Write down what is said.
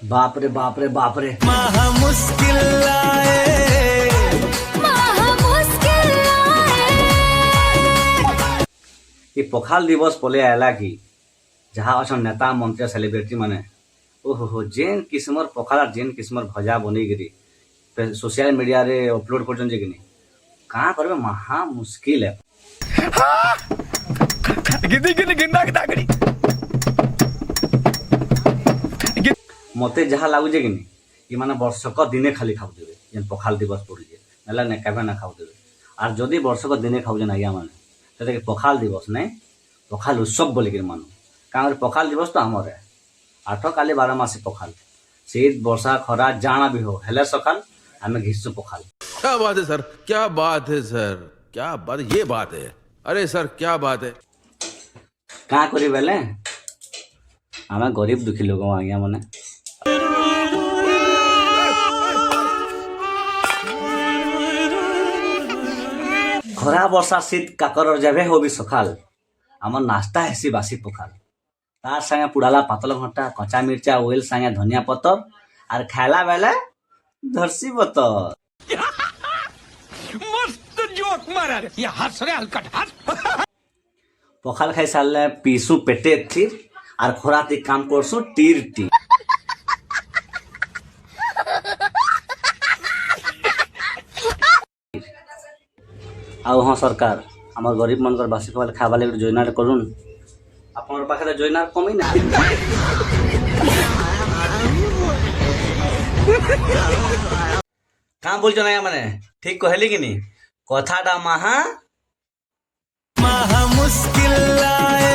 बाप रे बाप रे बाप रे महा मुश्किल आए ये पखाल दिवस पले आयला कि जहाँ अच्छा नेता मंत्री सेलिब्रिटी माने ओहो जेन किस्मर पखाल जेन किस्मर भजा बनिकी सोशल मीडिया रे अपलोड कर कहाँ करबे महा मुश्किल है। मते जहाँ लगुचे कि ये माने वर्षक दिने खाली खाऊे जेन पखाल दिवस पड़े ना ना केवे ना खाऊे आर जदि वर्षक दिने खाऊे आज्ञा मैंने पखाल दिवस नहीं पखाल उत्सव बोलिक मानु कहीं पखाल दिवस तो आमर है 8 काली 12 मासी पखाल शीत वर्षा खरा जाना भी हो हेले सकाल आम घिसु पखाल। क्या बात है सर, क्या बात है सर, क्या बात, ये बात है। अरे सर क्या बात है। क्या करी बेले आम गरीब दुखी लोग आज्ञा मैंने खरा वर्षा शीत काकर जबे हो भी सकाल आम नाश्ता हेसी बासी पखाल तार संगे पुड़ाला पातल घंटा कच्चा मिर्चा ओइल संगे धनिया पतर आर खाला बेले धरसी बतर मस्त जोक मारा रे ये हंस रे हलकट हंस पखाल खाई सारे पीसू पेटे थीर आर खोरा ती काम करसु टीर टी आउ हाँ सरकार आमर गरीब मनकर बासी खवाल खावा लगे योजना करुन आपन पाखे योजना कमी ना क्या बोल ना मैंने ठीक कहली कि कथाटा महा महा मुश्किल आए